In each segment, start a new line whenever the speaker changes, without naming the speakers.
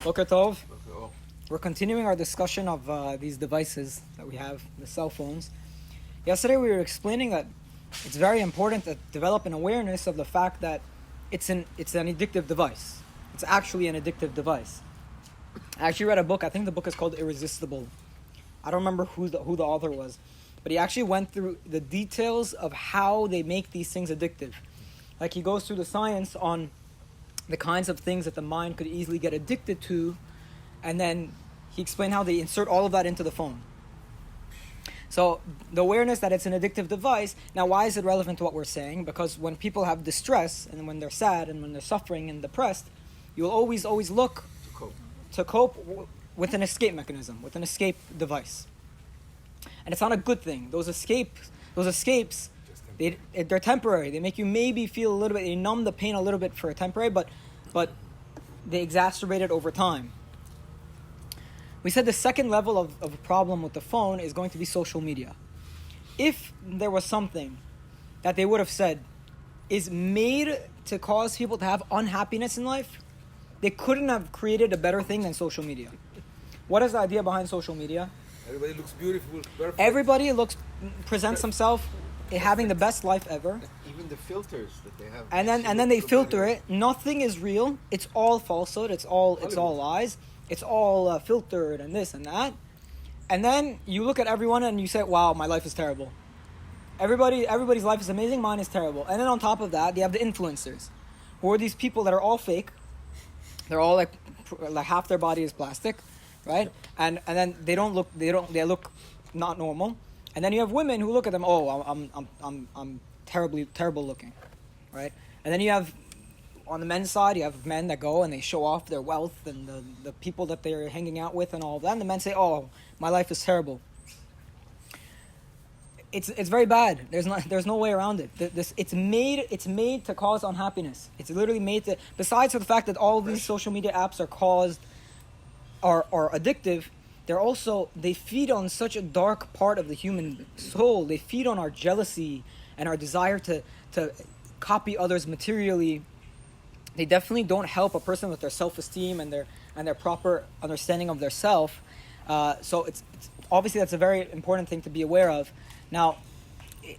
Boker Tov. We're continuing our discussion of these devices that we have, the cell phones. Yesterday we were explaining that it's very important to develop an awareness of the fact that it's an addictive device. It's actually an addictive device. I actually read a book. I think the book is called Irresistible. I don't remember who the author was, but he actually went through the details of how they make these things addictive. Like he goes through the science on the kinds of things that the mind could easily get addicted to, and then he explained how they insert all of that into the phone. So the awareness that it's an addictive device. Now, why is it relevant to what we're saying? Because when people have distress, and when they're sad, and when they're suffering and depressed, you'll always look to cope with an escape mechanism, with an escape device. And it's not a good thing. Those escapes, they're temporary. They make you maybe feel a little bit, they numb the pain a little bit for a temporary, but they exacerbate it over time. We said the second level of a problem with the phone is going to be social media. If there was something that they would have said is made to cause people to have unhappiness in life, they couldn't have created a better thing than social media. What is the idea behind social media?
Everybody looks beautiful, perfect.
Everybody presents themselves having the best life ever.
Even the filters that they have.
And then they filter it. Nothing is real. It's all falsehood. It's all lies. It's all filtered and this and that. And then you look at everyone and you say, wow, my life is terrible. Everybody's life is amazing. Mine is terrible. And then on top of that, they have the influencers, who are these people that are all fake. They're all like half their body is plastic, right? And then they look not normal. And then you have women who look at them, oh, I'm terrible looking, right? And then you have, on the men's side, you have men that go and they show off their wealth and the people that they're hanging out with and all of that. And the men say, oh, my life is terrible. It's very bad. There's no way around it. It's made to cause unhappiness. It's literally made to. Besides for the fact that all of these social media apps are addictive, they feed on such a dark part of the human soul. They feed on our jealousy and our desire to copy others materially. They definitely don't help a person with their self-esteem and their proper understanding of their self. So it's obviously that's a very important thing to be aware of. Now,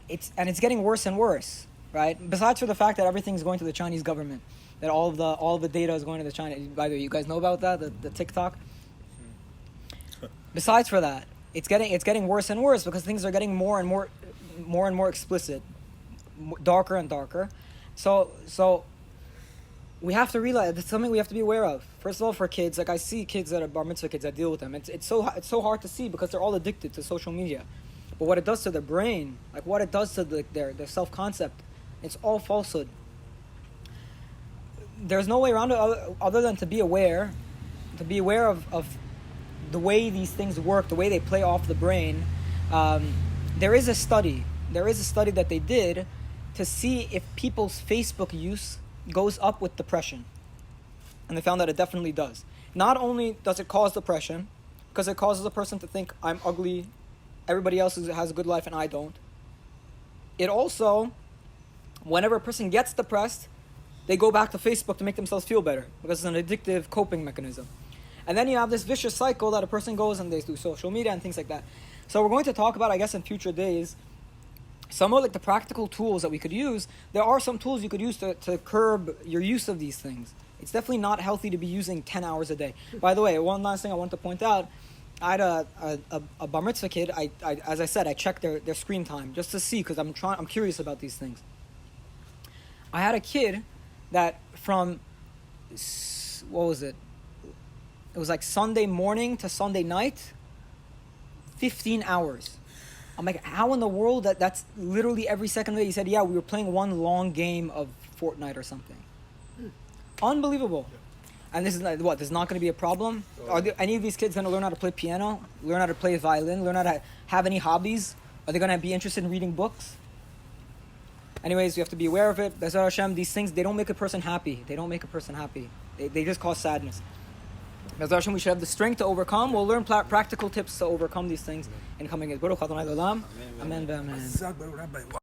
it's getting worse and worse, right? Besides for the fact that everything's going to the Chinese government, that all of the data is going to the China. By the way, you guys know about that, the TikTok. Besides for that, it's getting worse and worse because things are getting more and more explicit, darker and darker. So we have to realize that's something we have to be aware of. First of all, for kids, like I see kids that are bar mitzvah kids, I deal with them. It's so hard to see because they're all addicted to social media. But what it does to their brain, like what it does to their self-concept, it's all falsehood. There's no way around it other than to be aware of the way these things work, the way they play off the brain. There is a study that they did to see if people's Facebook use goes up with depression. And they found that it definitely does. Not only does it cause depression, because it causes a person to think, I'm ugly, everybody else has a good life and I don't. It also, whenever a person gets depressed, they go back to Facebook to make themselves feel better, because it's an addictive coping mechanism. And then you have this vicious cycle that a person goes and they do social media and things like that. So we're going to talk about, I guess, in future days, some of like the practical tools that we could use. There are some tools you could use to curb your use of these things. It's definitely not healthy to be using 10 hours a day. By the way, one last thing I want to point out, I had a bar mitzvah kid. I as I said, I checked their screen time just to see, because I'm curious about these things. I had a kid that from, what was it? It was like Sunday morning to Sunday night, 15 hours. I'm like, how in the world? That's literally every second of the day. He said, yeah, we were playing one long game of Fortnite or something. Unbelievable. And this is what? There's not going to be a problem? Are any of these kids going to learn how to play piano, learn how to play violin, learn how to have any hobbies? Are they going to be interested in reading books? Anyways, you have to be aware of it. Be'ezrat Hashem, these things, they don't make a person happy. They just cause sadness. Be'ezrat Hashem, we should have the strength to overcome. We'll learn practical tips to overcome these things in coming years. Baruch Adonai L'olam. Amen. Amen.